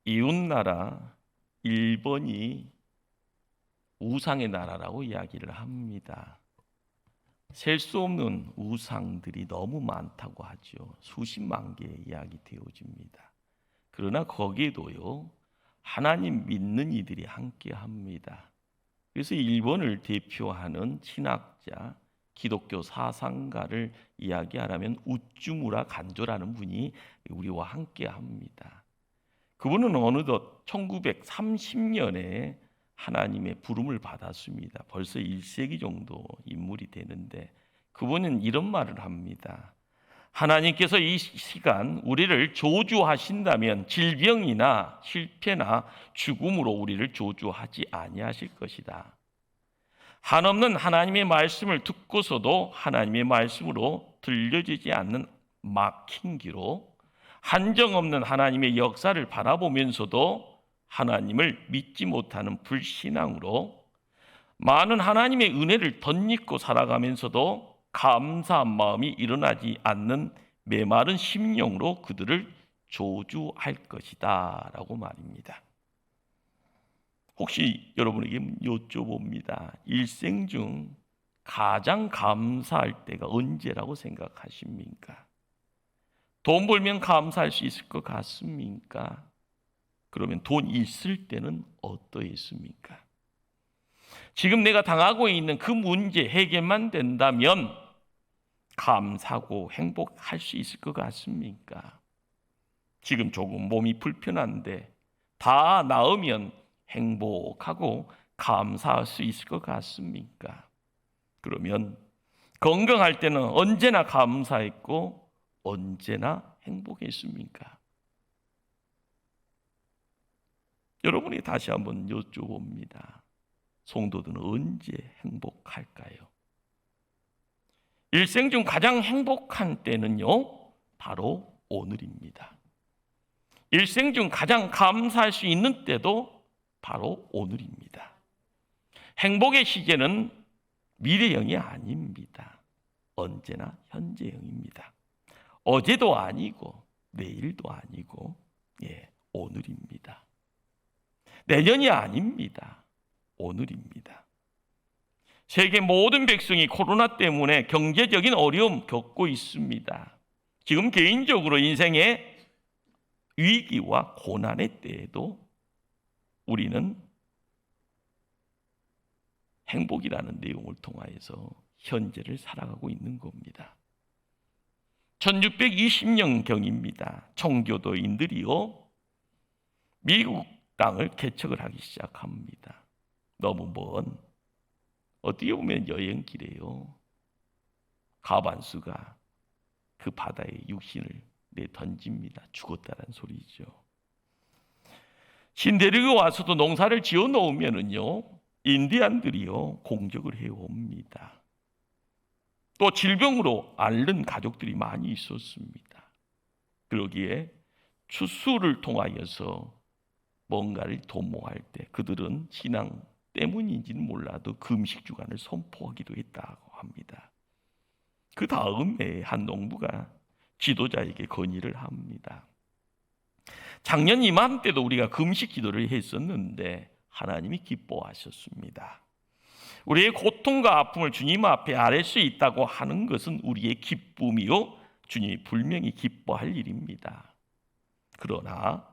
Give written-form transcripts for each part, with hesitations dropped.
이웃나라 일본이 우상의 나라라고 이야기를 합니다. 셀 수 없는 우상들이 너무 많다고 하죠. 수십만 개 이야기 되어집니다. 그러나 거기에도요, 하나님 믿는 이들이 함께 합니다. 그래서 일본을 대표하는 신학자, 기독교 사상가를 이야기하라면 우쭈무라 간조라는 분이 우리와 함께 합니다. 그분은 어느덧 1930년에 하나님의 부름을 받았습니다. 벌써 1세기 정도 인물이 되는데 그분은 이런 말을 합니다. 하나님께서 이 시간 우리를 저주하신다면 질병이나 실패나 죽음으로 우리를 저주하지 아니하실 것이다. 한없는 하나님의 말씀을 듣고서도 하나님의 말씀으로 들려지지 않는 막힌 귀로, 한정없는 하나님의 역사를 바라보면서도 하나님을 믿지 못하는 불신앙으로, 많은 하나님의 은혜를 덧입고 살아가면서도 감사한 마음이 일어나지 않는 메마른 심령으로 그들을 저주할 것이다 라고 말입니다. 혹시 여러분에게 여쭤봅니다. 일생 중 가장 감사할 때가 언제라고 생각하십니까? 돈 벌면 감사할 수 있을 것 같습니까? 그러면 돈 있을 때는 어떠했습니까? 지금 내가 당하고 있는 그 문제 해결만 된다면 감사하고 행복할 수 있을 것 같습니까? 지금 조금 몸이 불편한데 다 나으면 행복하고 감사할 수 있을 것 같습니까? 그러면 건강할 때는 언제나 감사했고 언제나 행복했습니까? 여러분이 다시 한번 여쭤봅니다. 성도들은 언제 행복할까요? 일생 중 가장 행복한 때는요, 바로 오늘입니다. 일생 중 가장 감사할 수 있는 때도 바로 오늘입니다. 행복의 시제는 미래형이 아닙니다. 언제나 현재형입니다. 어제도 아니고 내일도 아니고 오늘입니다. 내년이 아닙니다. 오늘입니다. 세계 모든 백성이 코로나 때문에 경제적인 어려움 겪고 있습니다. 지금 개인적으로 인생의 위기와 고난의 때에도 우리는 행복이라는 내용을 통하여서 현재를 살아가고 있는 겁니다. 1620년경입니다. 청교도인들이요, 미국 땅을 개척을 하기 시작합니다. 너무 먼, 어떻게 보면 여행길에요, 가반수가 그 바다에 육신을 내던집니다. 죽었다는 소리죠. 신대륙에 와서도 농사를 지어 놓으면은요, 인디안들이요 공격을 해옵니다. 또 질병으로 앓는 가족들이 많이 있었습니다. 그러기에 추수를 통하여서 뭔가를 도모할 때 그들은 신앙 때문인지는 몰라도 금식 주간을 선포하기도 했다고 합니다. 그 다음에 한 농부가 지도자에게 건의를 합니다. 작년 이맘때도 우리가 금식 기도를 했었는데 하나님이 기뻐하셨습니다. 우리의 고통과 아픔을 주님 앞에 아뢰 수 있다고 하는 것은 우리의 기쁨이요, 주님이 분명히 기뻐할 일입니다. 그러나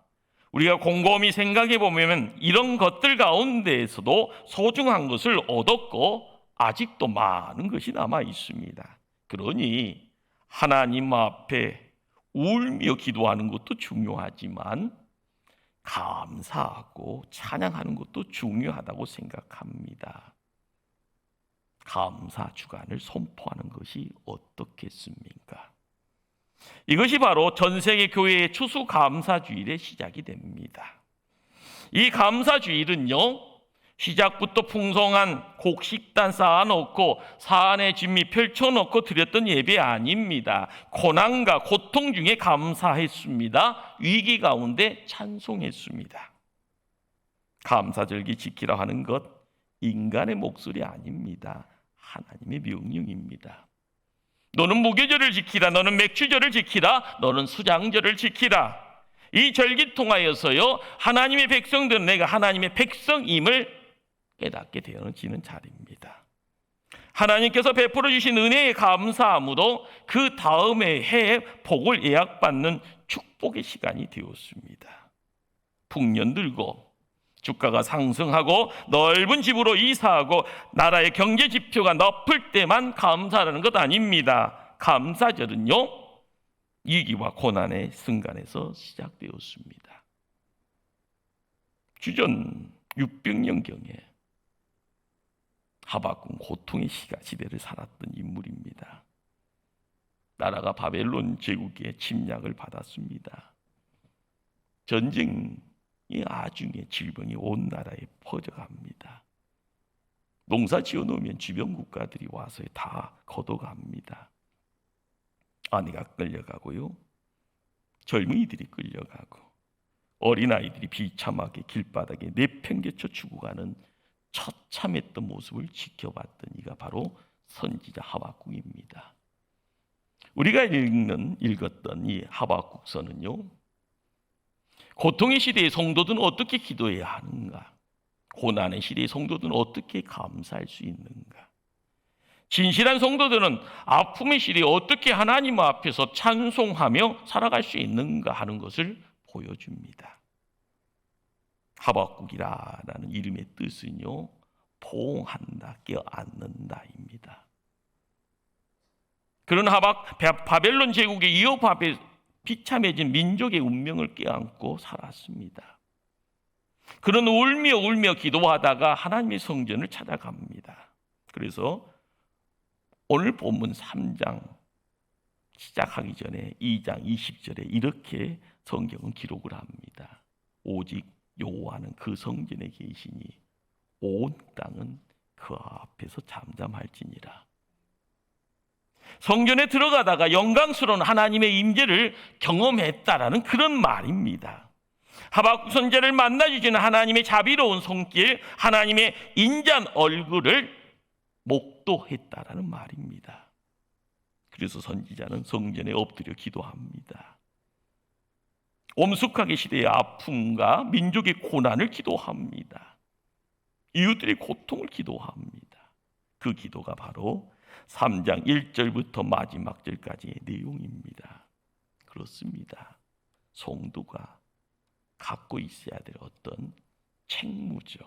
우리가 곰곰이 생각해 보면 이런 것들 가운데에서도 소중한 것을 얻었고 아직도 많은 것이 남아 있습니다. 그러니 하나님 앞에 울며 기도하는 것도 중요하지만 감사하고 찬양하는 것도 중요하다고 생각합니다. 감사 주간을 선포하는 것이 어떻겠습니까? 이것이 바로 전 세계 교회의 추수감사주일의 시작이 됩니다. 이 감사주일은요, 시작부터 풍성한 곡식단 쌓아놓고 사안의 진미 펼쳐놓고 드렸던 예배 아닙니다. 고난과 고통 중에 감사했습니다. 위기 가운데 찬송했습니다. 감사절기 지키라 하는 것, 인간의 목소리 아닙니다. 하나님의 명령입니다. 너는 무교절을 지키라, 너는 맥주절을 지키라, 너는 수장절을 지키라. 이 절기 통하여서요 하나님의 백성들은 내가 하나님의 백성임을 깨닫게 되어지는 자리입니다. 하나님께서 베풀어 주신 은혜에 감사함으로 그 다음의 해에 복을 예약받는 축복의 시간이 되었습니다. 풍년 들고 주가가 상승하고 넓은 집으로 이사하고 나라의 경제 지표가 높을 때만 감사하는 것 아닙니다. 감사절은요 위기와 고난의 순간에서 시작되었습니다. 주전 600년경에 하박국 고통의 시대를 살았던 인물입니다. 나라가 바벨론 제국의 침략을 받았습니다. 전쟁이 아중에 질병이 온 나라에 퍼져갑니다. 농사 지어놓으면 주변 국가들이 와서 다 걷어갑니다. 아내가 끌려가고요, 젊은이들이 끌려가고, 어린아이들이 비참하게 길바닥에 내팽개쳐 죽어가는 처참했던 모습을 지켜봤던 이가 바로 선지자 하박국입니다. 우리가 읽었던 이 하박국서는요, 고통의 시대의 성도들은 어떻게 기도해야 하는가, 고난의 시대의 성도들은 어떻게 감사할 수 있는가, 진실한 성도들은 아픔의 시대에 어떻게 하나님 앞에서 찬송하며 살아갈 수 있는가 하는 것을 보여줍니다. 하박국이라는 이름의 뜻은요, 포옹한다, 껴안는다입니다. 그런 바벨론 제국의 이업 앞에 비참해진 민족의 운명을 껴안고 살았습니다. 그는 울며 기도하다가 하나님의 성전을 찾아갑니다. 그래서 오늘 본문 3장 시작하기 전에 2장 20절에 이렇게 성경은 기록을 합니다. 오직 여호와는 그 성전에 계시니 온 땅은 그 앞에서 잠잠할지니라. 성전에 들어가다가 영광스러운 하나님의 임재를 경험했다라는 그런 말입니다. 하박국 선지자를 만나주시는 하나님의 자비로운 손길, 하나님의 인자한 얼굴을 목도했다라는 말입니다. 그래서 선지자는 성전에 엎드려 기도합니다. 엄숙하게 시대의 아픔과 민족의 고난을 기도합니다. 이웃들의 고통을 기도합니다. 그 기도가 바로 3장 1절부터 마지막 절까지의 내용입니다. 그렇습니다. 성도가 갖고 있어야 될 어떤 책무죠.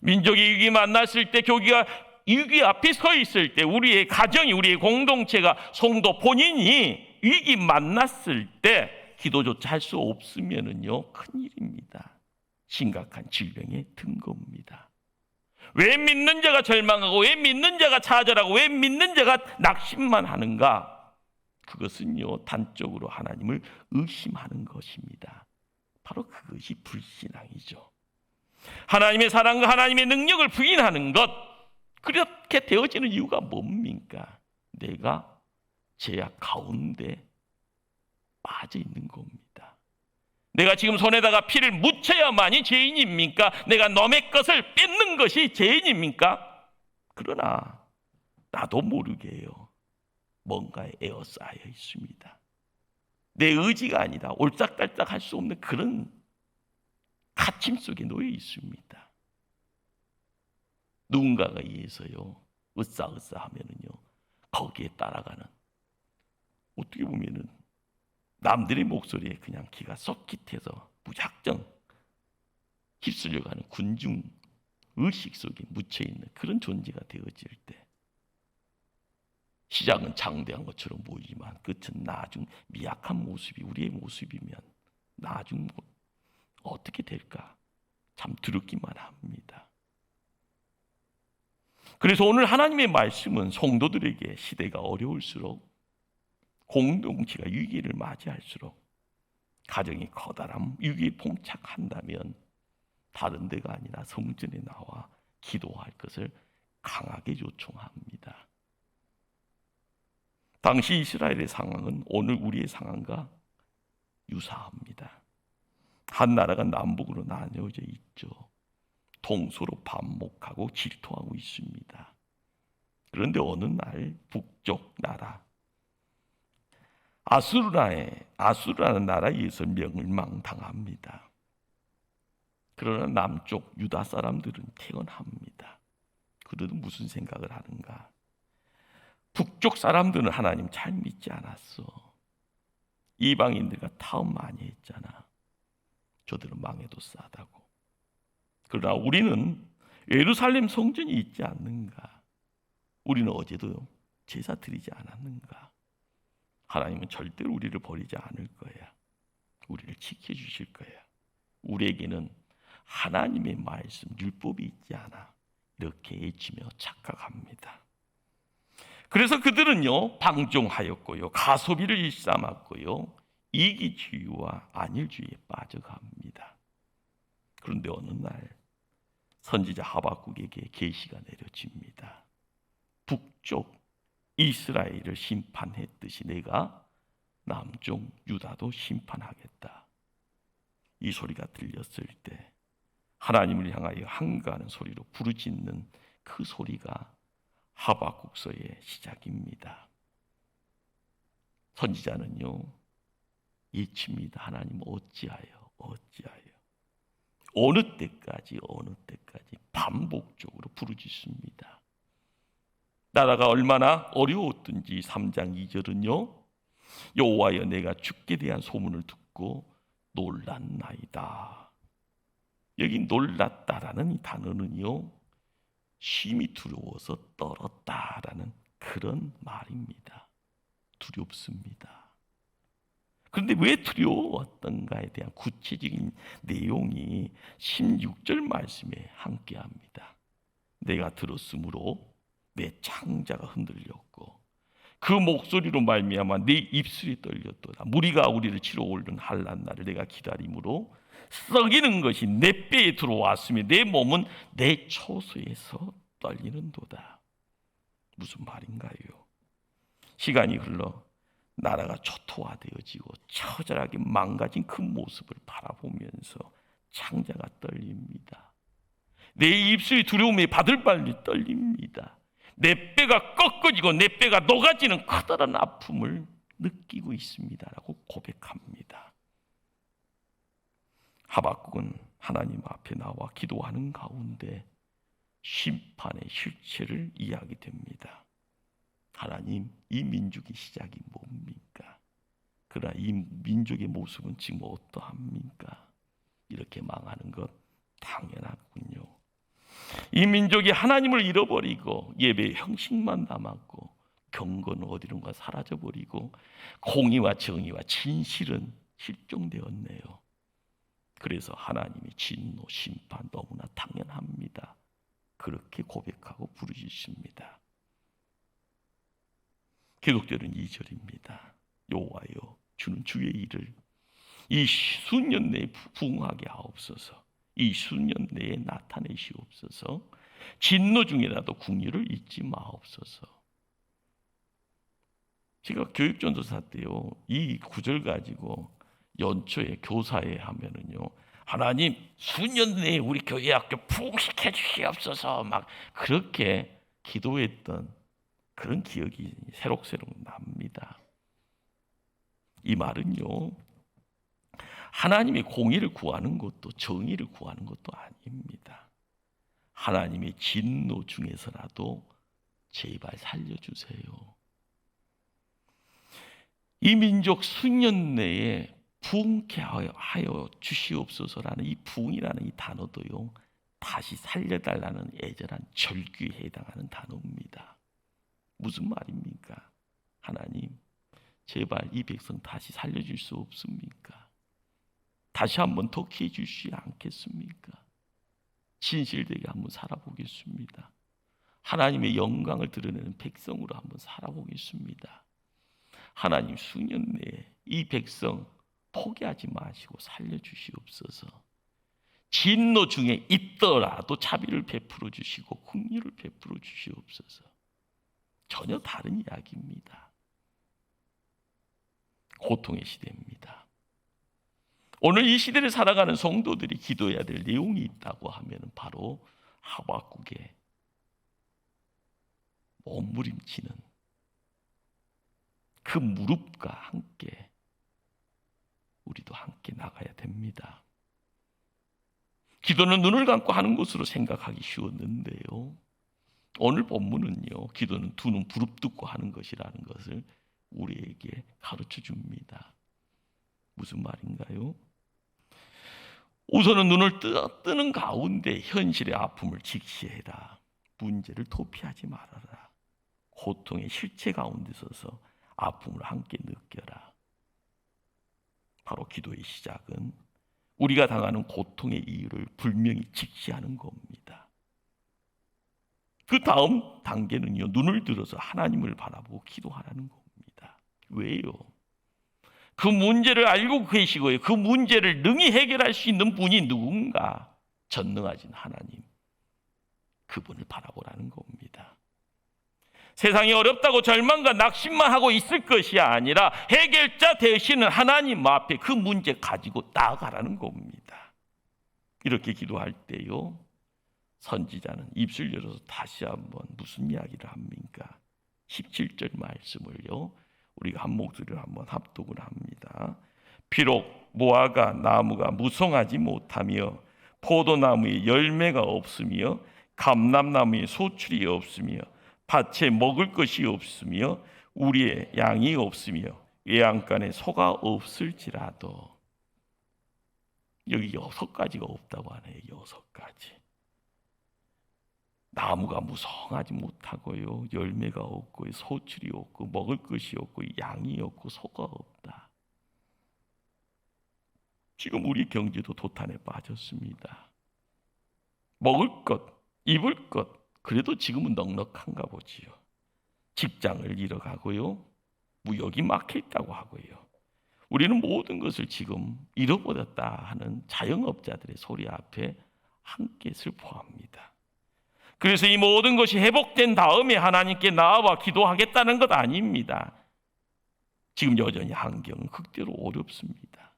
민족의 위기 만났을 때, 교회가 위기 앞에 서 있을 때, 우리의 가정이, 우리의 공동체가, 성도 본인이 위기 만났을 때 기도조차 할 수 없으면은요, 큰일입니다. 심각한 질병에 든 겁니다. 왜 믿는 자가 절망하고, 왜 믿는 자가 좌절하고, 왜 믿는 자가 낙심만 하는가? 그것은요, 단적으로 하나님을 의심하는 것입니다. 바로 그것이 불신앙이죠. 하나님의 사랑과 하나님의 능력을 부인하는 것, 그렇게 되어지는 이유가 뭡니까? 내가 죄악 가운데 빠져 있는 겁니다. 내가 지금 손에다가 피를 묻혀야만이 죄인입니까? 내가 남의 것을 뺏는 것이 죄인입니까? 그러나 나도 모르게요, 뭔가에 에어싸여 있습니다. 내 의지가 아니라 올짝달짝 할 수 없는 그런 갇힘 속에 놓여 있습니다. 누군가가 의해서요, 으쌰으쌰 하면은요, 거기에 따라가는, 어떻게 보면은 남들의 목소리에 그냥 귀가 썩깃해서 무작정 휩쓸려가는 군중 의식 속에 묻혀있는 그런 존재가 되어질 때, 시작은 장대한 것처럼 보이지만 끝은 나중 미약한 모습이 우리의 모습이면 나중 어떻게 될까 참 두렵기만 합니다. 그래서 오늘 하나님의 말씀은 성도들에게 시대가 어려울수록, 공동체가 위기를 맞이할수록, 가정이 커다란 위기에 봉착한다면 다른 데가 아니라 성전에 나와 기도할 것을 강하게 요청합니다. 당시 이스라엘의 상황은 오늘 우리의 상황과 유사합니다. 한 나라가 남북으로 나뉘어져 있죠. 동서로 반목하고 질투하고 있습니다. 그런데 어느 날 북쪽 나라 아수르라는 나라에 의해서 멸망당합니다. 그러나 남쪽 유다 사람들은 태어납니다. 그들은 무슨 생각을 하는가? 북쪽 사람들은 하나님 잘 믿지 않았어. 이방인들과 타협 많이 했잖아. 저들은 망해도 싸다고. 그러나 우리는 예루살렘 성전이 있지 않는가? 우리는 어제도 제사 드리지 않았는가? 하나님은 절대로 우리를 버리지 않을 거야. 우리를 지켜주실 거야. 우리에게는 하나님의 말씀, 율법이 있지 않아. 이렇게 외치며 착각합니다. 그래서 그들은요, 방종하였고요, 가소비를 일삼았고요, 이기주의와 안일주의에 빠져갑니다. 그런데 어느 날 선지자 하박국에게 계시가 내려집니다. 북쪽 이스라엘을 심판했듯이 내가 남쪽 유다도 심판하겠다. 이 소리가 들렸을 때 하나님을 향하여 한가하는 소리로 부르짖는 그 소리가 하박국서의 시작입니다. 선지자는요, 예칩니다. 하나님 어찌하여 어느 때까지 반복적으로 부르짖습니다. 나라가 얼마나 어려웠든지 3장 2절은요, 여호와여 내가 죽게 대한 소문을 듣고 놀랐나이다. 여기 놀랐다라는 이 단어는요, 심히 두려워서 떨었다라는 그런 말입니다. 두렵습니다. 그런데 왜 두려웠던가에 대한 구체적인 내용이 16절 말씀에 함께합니다. 내가 들었으므로 내 창자가 흔들렸고 그 목소리로 말미암아 내 입술이 떨렸도다. 무리가 우리를 치러 오르는 한란 날을 내가 기다림으로 썩이는 것이 내 뼈에 들어왔으며 내 몸은 내 초소에서 떨리는도다. 무슨 말인가요? 시간이 흘러 나라가 초토화되어지고 처절하게 망가진 그 모습을 바라보면서 창자가 떨립니다. 내 입술이 두려움에 바들바들 떨립니다. 내 뼈가 꺾어지고 내 뼈가 녹아지는 커다란 아픔을 느끼고 있습니다라고 고백합니다. 하박국은 하나님 앞에 나와 기도하는 가운데 심판의 실체를 이야기됩니다. 하나님, 이 민족의 시작이 뭡니까? 그러나 이 민족의 모습은 지금 어떠합니까? 이렇게 망하는 것 당연하군요. 이 민족이 하나님을 잃어버리고 예배의 형식만 남았고 경건은 어디론가 사라져버리고 공의와 정의와 진실은 실종되었네요. 그래서 하나님의 진노, 심판 너무나 당연합니다. 그렇게 고백하고 부르짖습니다. 계속되는 2절입니다. 여호와여 주는 주의 일을 이 수년 내에 부응하게 하옵소서. 이 수년 내에 나타내시옵소서. 진노 중에라도 궁휼을 잊지 마옵소서. 제가 교육전도사 때요, 이 구절 가지고 연초에 교사회 하면은요, 하나님 수년 내에 우리 교회 학교 부흥시켜 주시옵소서 막 그렇게 기도했던 그런 기억이 새록새록 납니다. 이 말은요, 하나님의 공의를 구하는 것도 정의를 구하는 것도 아닙니다. 하나님의 진노 중에서라도 제발 살려주세요. 이 민족 수년 내에 부흥케 하여 주시옵소서라는 이 부흥이라는 이 단어도요, 다시 살려달라는 애절한 절규에 해당하는 단어입니다. 무슨 말입니까? 하나님, 제발 이 백성 다시 살려줄 수 없습니까? 다시 한번 더 기회 주시지 않겠습니까? 진실되게 한번 살아보겠습니다. 하나님의 영광을 드러내는 백성으로 한번 살아보겠습니다. 하나님, 수년 내에 이 백성 포기하지 마시고 살려주시옵소서. 진노 중에 있더라도 자비를 베풀어 주시고 긍휼을 베풀어 주시옵소서. 전혀 다른 이야기입니다. 고통의 시대입니다. 오늘 이 시대를 살아가는 성도들이 기도해야 될 내용이 있다고 하면 바로 하박국의 몸부림치는 그 무릎과 함께 우리도 함께 나가야 됩니다. 기도는 눈을 감고 하는 것으로 생각하기 쉬웠는데요, 오늘 본문은요, 기도는 두 눈 부릅뜨고 하는 것이라는 것을 우리에게 가르쳐 줍니다. 무슨 말인가요? 우선은 눈을 뜨는 가운데 현실의 아픔을 직시해라. 문제를 도피하지 말아라. 고통의 실체 가운데 서서 아픔을 함께 느껴라. 바로 기도의 시작은 우리가 당하는 고통의 이유를 분명히 직시하는 겁니다. 그 다음 단계는요, 눈을 들어서 하나님을 바라보고 기도하라는 겁니다. 왜요? 그 문제를 알고 계시고요, 그 문제를 능히 해결할 수 있는 분이 누군가? 전능하신 하나님, 그분을 바라보라는 겁니다. 세상이 어렵다고 절망과 낙심만 하고 있을 것이 아니라 해결자 되시는 하나님 앞에 그 문제 가지고 나아가라는 겁니다. 이렇게 기도할 때요, 선지자는 입술 열어서 다시 한번 무슨 이야기를 합니까? 17절 말씀을요, 우리가 한 목소리로 한번 합독을 합니다. 비록 무화과 나무가 무성하지 못하며 포도나무에 열매가 없으며 감람나무에 소출이 없으며 밭에 먹을 것이 없으며 우리의 양이 없으며 외양간에 소가 없을지라도, 여기 6가지가 없다고 하네요. 6가지. 나무가 무성하지 못하고요, 열매가 없고 소출이 없고 먹을 것이 없고 양이 없고 소가 없다. 지금 우리 경제도 도탄에 빠졌습니다. 먹을 것, 입을 것, 그래도 지금은 넉넉한가 보지요. 직장을 잃어가고요, 무역이 막혀 있다고 하고요. 우리는 모든 것을 지금 잃어버렸다 하는 자영업자들의 소리 앞에 함께 슬퍼합니다. 그래서 이 모든 것이 회복된 다음에 하나님께 나아와 기도하겠다는 것 아닙니다. 지금 여전히 환경은 극대로 어렵습니다.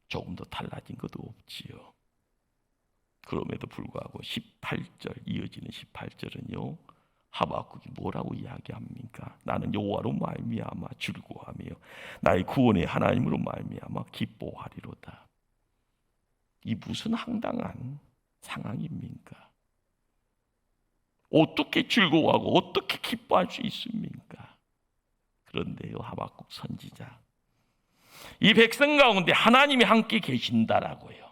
조금 더 달라진 것도 없지요. 그럼에도 불구하고 18절, 이어지는 18절은요, 하박국이 뭐라고 이야기합니까? 나는 여호와로 말미암아 즐거워하며 나의 구원의 하나님으로 말미암아 기뻐하리로다. 이 무슨 황당한 상황입니까? 어떻게 즐거워하고 어떻게 기뻐할 수 있습니까? 그런데요, 하박국 선지자, 이 백성 가운데 하나님이 함께 계신다라고요,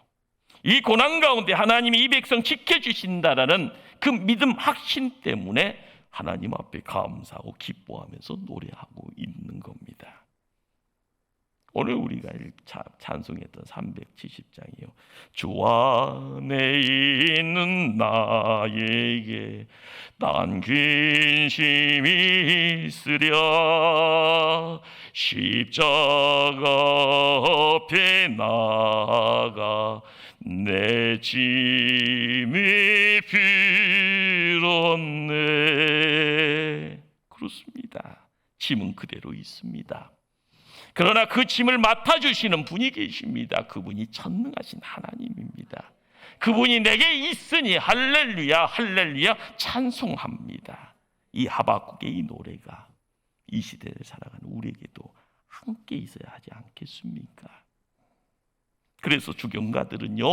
이 고난 가운데 하나님이 이 백성 지켜주신다라는 그 믿음 확신 때문에 하나님 앞에 감사하고 기뻐하면서 노래하고 있는 겁니다. 오늘 우리가 찬송했던 370장이요, 주 안에 있는 나에게 난 근심이 있으랴 십자가 앞에 나아가 내 짐이 빌었네. 그렇습니다. 짐은 그대로 있습니다. 그러나 그 짐을 맡아주시는 분이 계십니다. 그분이 전능하신 하나님입니다. 그분이 내게 있으니 할렐루야 할렐루야 찬송합니다. 이 하박국의 이 노래가 이 시대를 살아가는 우리에게도 함께 있어야 하지 않겠습니까? 그래서 주경가들은요,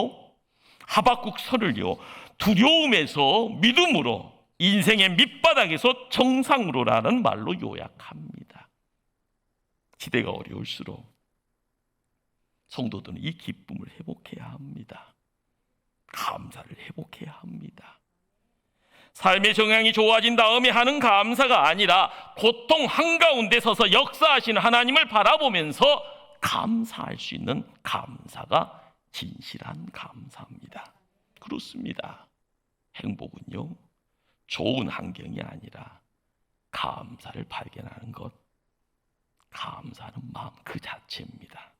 하박국 서를요, 두려움에서 믿음으로, 인생의 밑바닥에서 정상으로라는 말로 요약합니다. 시대가 어려울수록 성도들은 이 기쁨을 회복해야 합니다. 감사를 회복해야 합니다. 삶의 정황이 좋아진 다음에 하는 감사가 아니라 고통 한가운데 서서 역사하시는 하나님을 바라보면서 감사할 수 있는 감사가 진실한 감사입니다. 그렇습니다. 행복은요, 좋은 환경이 아니라 감사를 발견하는 것, 감사하는 마음 그 자체입니다.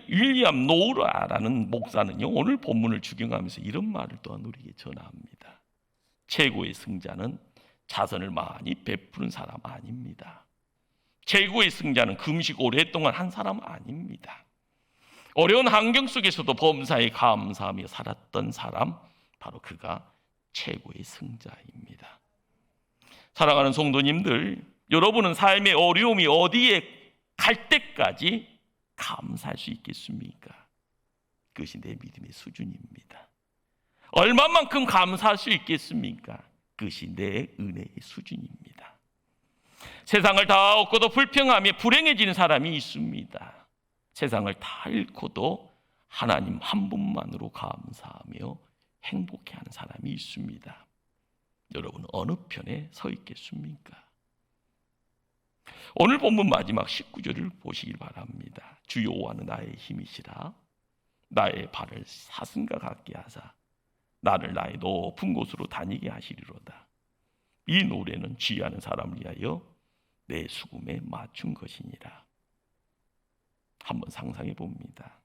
윌리엄 노우라라는 목사는요, 오늘 본문을 주경하면서 이런 말을 또한 우리에게 전합니다. 최고의 승자는 자선을 많이 베푸는 사람 아닙니다. 최고의 승자는 금식 오랫동안 한 사람 아닙니다. 어려운 환경 속에서도 범사에 감사하며 살았던 사람, 바로 그가 최고의 승자입니다. 사랑하는 성도님들, 여러분은 삶의 어려움이 어디에 갈 때까지 감사할 수 있겠습니까? 그것이 내 믿음의 수준입니다. 얼마만큼 감사할 수 있겠습니까? 그것이 내 은혜의 수준입니다. 세상을 다 얻고도 불평하며 불행해지는 사람이 있습니다. 세상을 다 잃고도 하나님 한 분만으로 감사하며 행복해하는 사람이 있습니다. 여러분 어느 편에 서 있겠습니까? 오늘 본문 마지막 19절을 보시길 바랍니다. 주 여호와는 나의 힘이시라 나의 발을 사슴과 같게 하사 나를 나의 높은 곳으로 다니게 하시리로다. 이 노래는 지혜하는 사람을 위하여 내 수금에 맞춘 것이니라. 한번 상상해 봅니다.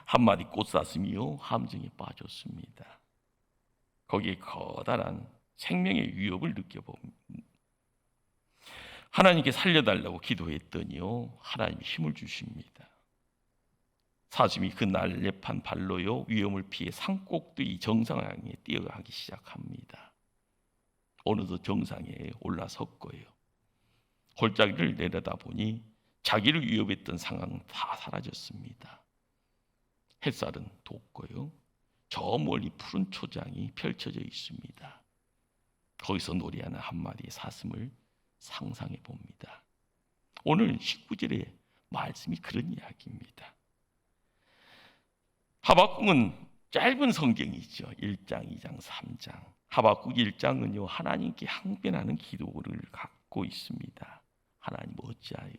한 마리 꽃사슴이요 함정에 빠졌습니다. 거기에 커다란 생명의 위협을 느껴봅니다. 하나님께 살려달라고 기도했더니요 하나님이 힘을 주십니다. 사슴이 그 날렵한 발로요 위험을 피해 산꼭대기 정상을 향해 뛰어가기 시작합니다. 어느덧 정상에 올라섰고요. 골짜기를 내려다보니 자기를 위협했던 상황은 다 사라졌습니다. 햇살은 돋고요. 저 멀리 푸른 초장이 펼쳐져 있습니다. 거기서 노래하는 한 마리의 사슴을 상상해 봅니다. 오늘 19절의 말씀이 그런 이야기입니다. 하박국은 짧은 성경이죠. 1장, 2장, 3장. 하박국 1장은요 하나님께 항변하는 기도를 갖고 있습니다. 하나님 어찌하여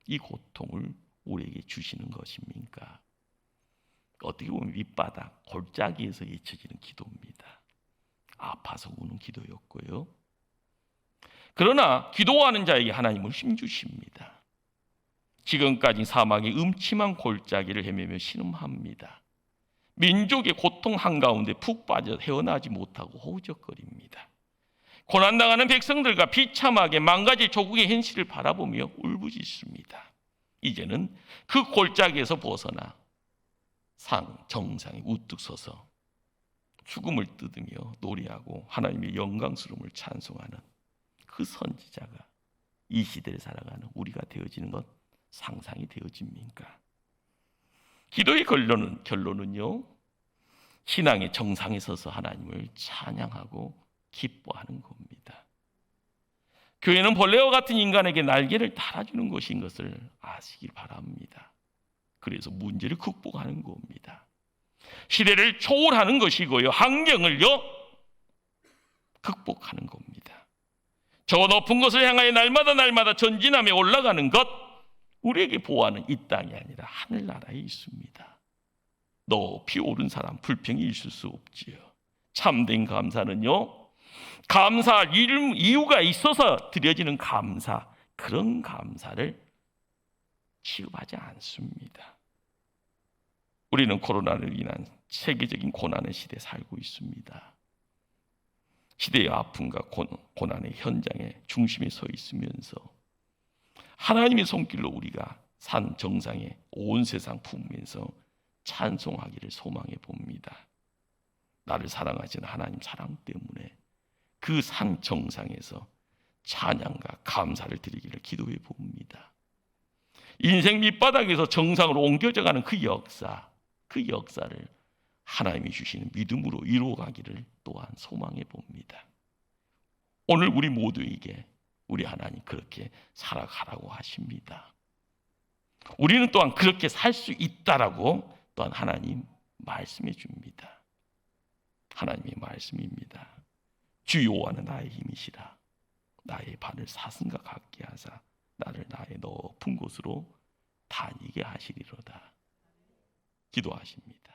이 고통을 우리에게 주시는 것입니까? 어떻게 보면 밑바닥, 골짜기에서 잊혀지는 기도입니다. 아파서 우는 기도였고요. 그러나 기도하는 자에게 하나님은 힘주십니다. 지금까지 사막의 음침한 골짜기를 헤매며 신음합니다. 민족의 고통 한가운데 푹 빠져 헤어나지 못하고 허우적거립니다. 고난당하는 백성들과 비참하게 망가질 조국의 현실을 바라보며 울부짖습니다. 이제는 그 골짜기에서 벗어나 정상에 우뚝 서서 죽음을 뜯으며 노래하고 하나님의 영광스러움을 찬송하는 그 선지자가 이 시대를 살아가는 우리가 되어지는 것 상상이 되어집니까? 기도의 결론은요 신앙의 정상에 서서 하나님을 찬양하고 기뻐하는 겁니다. 교회는 벌레와 같은 인간에게 날개를 달아주는 것인 것을 아시길 바랍니다. 그래서 문제를 극복하는 겁니다. 시대를 초월하는 것이고요 환경을요 극복하는 겁니다. 저 높은 곳을 향하여 날마다 전진하며 올라가는 것, 우리에게 보호하는 이 땅이 아니라 하늘나라에 있습니다. 높이 오른 사람 불평이 있을 수 없지요. 참된 감사는요 감사할 이유가 있어서 드려지는 감사, 그런 감사를 취급하지 않습니다. 우리는 코로나로 인한 세계적인 고난의 시대에 살고 있습니다. 시대의 아픔과 고난의 현장의 중심에 서 있으면서 하나님의 손길로 우리가 산 정상에 온 세상 품으면서 찬송하기를 소망해 봅니다. 나를 사랑하시는 하나님 사랑 때문에 그 산 정상에서 찬양과 감사를 드리기를 기도해 봅니다. 인생 밑바닥에서 정상으로 옮겨져가는 그 역사를 하나님이 주시는 믿음으로 이루어가기를 또한 소망해 봅니다. 오늘 우리 모두에게 우리 하나님 그렇게 살아가라고 하십니다. 우리는 또한 그렇게 살 수 있다라고 또한 하나님 말씀해 줍니다. 하나님의 말씀입니다. 주 여호와는 나의 힘이시라 나의 발을 사슴과 같게 하사 나를 나의 높은 곳으로 다니게 하시리로다. 기도하십니다.